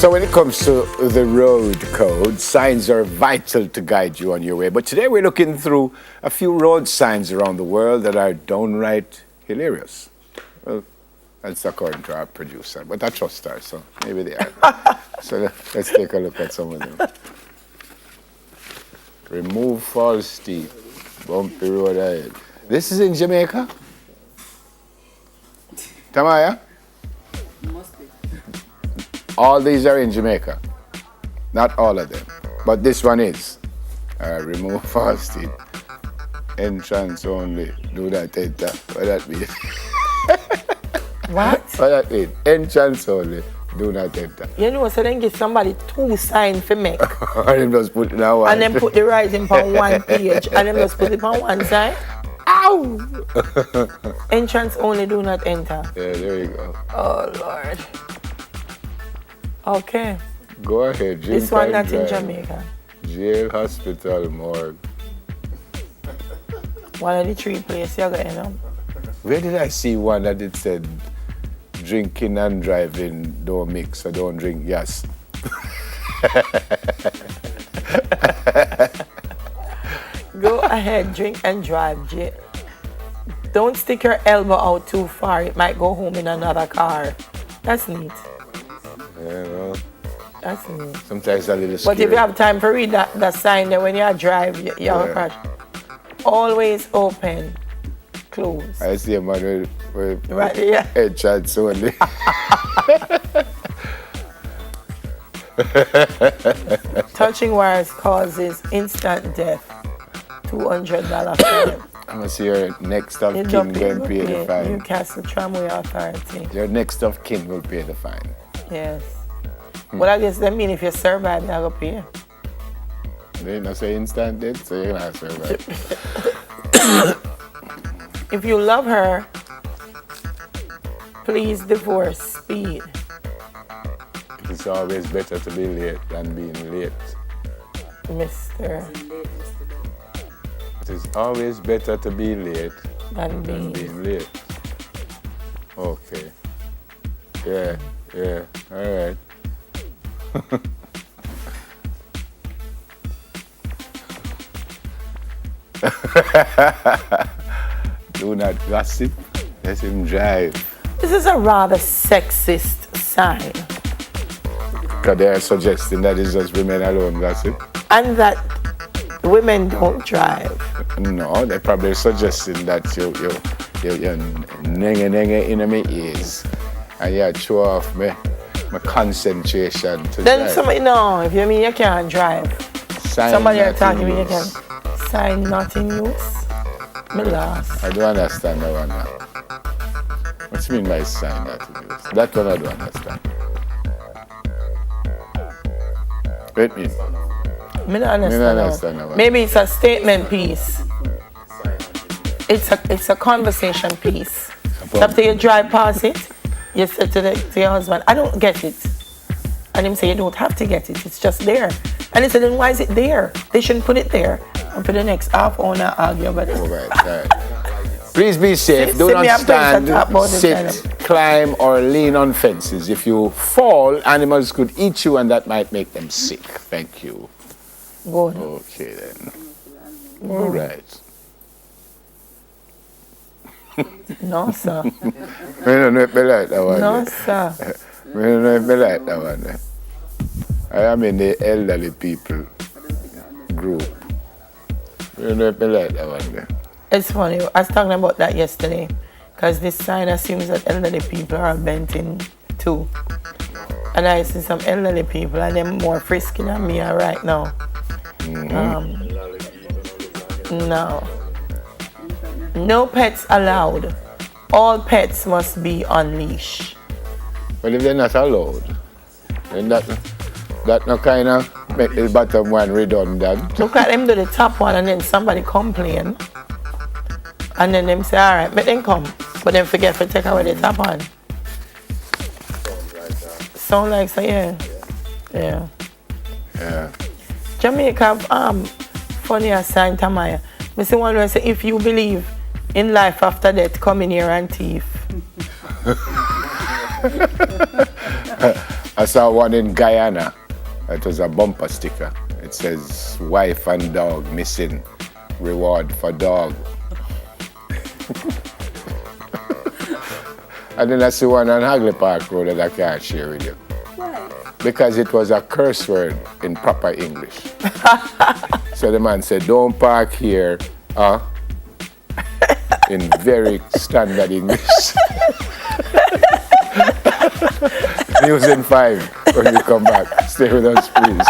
So when it comes to the road code, signs are vital to guide you on your way. But today we're looking through a few road signs around the world that are downright hilarious. Well, that's according to our producer, but I trust her, so maybe they are. So let's take a look at some of them. Remove false teeth, bumpy road ahead. This is in Jamaica? Tamaya? Must be. All these are in Jamaica. Not all of them, but this one is. Remove false teeth. Entrance only. Do not enter. What that mean? What? What that mean? Entrance only. Do not enter. You know, so then give somebody 2 signs for make. And them just put it now one. And then put the writing on one page. And then just put it on one side. Ow! Entrance only, do not enter. Yeah, there you go. Oh, Lord. Okay. Go ahead. This one that's in Jamaica. Jail, hospital, morgue. One of the 3 places you're going to. Where did I see one that it said drinking and driving don't mix, so don't drink gas? Go ahead, drink and drive, Jay. Don't stick your elbow out too far. It might go home in another car. That's neat. Yeah, well, That's neat. sometimes a little But scary. if you have time to read that sign there when you drive, you have a crash. Always open, close. I see a man with Right, yeah. entrance only. Touching wires causes instant death. $200 fine. I'm gonna see your next of You kin don't will pay the fine. Newcastle Tramway Authority. Your next of kin will pay the fine. Yes. Well, I guess that means if you survive, you're going to pay. They not say instant death, so you're not survive. If you love her, please divorce. Speed. It's always better to be late than being late. Mr. It is always better to be late Than than being. being late. Okay. Yeah, all right. Do not gossip, let him drive. This is a rather sexist sign. Because they are suggesting that it's just women alone gossip. And that women don't drive. No, they're probably suggesting that you nenge in my ears and you show off my concentration to Then drive. somebody, no, if you mean you can't drive. Sign Somebody are not talking in me, you can use. sign not in use. Me lost. I don't understand that one now. What do you mean by sign not in use? That one I don't understand. Wait me. Me don't understand. understand that one. Maybe it's a statement piece. It's a conversation piece. After you drive past it, you say to your husband, I don't get it. And him say, you don't have to get it, it's just there. And he said, then why is it there? They shouldn't put it there. And for the next half hour, now argue about it. All right, all right. Please be safe. Sit- Do sit me not up there and talk about stand, it, sit, climb, or lean on fences. If you fall, animals could eat you and that might make them sick. Thank you. Good. Okay then. All right. No, sir. I don't know if I like that one. No, there. sir. I don't know if I like that one. there. I am in the elderly people group. I don't know if I like that one. there. It's funny. I was talking about that yesterday. Because this sign assumes that elderly people are bent in two. And I see some elderly people and they're more frisky than me are right now. No. No pets allowed. All pets must be on leash. Well, if they're not allowed, then that no kind of make the bottom one redundant. Look at them do the top one and then somebody complain. And then them say, all right, make them come. But then forget to take away the top one. Sound like so, yeah. Yeah. Yeah. Jamaica funny as Santa Maya. I see one who say, if you believe in life after death, come in here and thief. I saw one in Guyana. It was a bumper sticker. It says, wife and dog missing, reward for dog. And then I see one on Hagley Park Road that I can't share with you. Why? Because it was a curse word in proper English. So the man said, don't park here, in very standard English. News in 5 when we come back. Stay with us, please.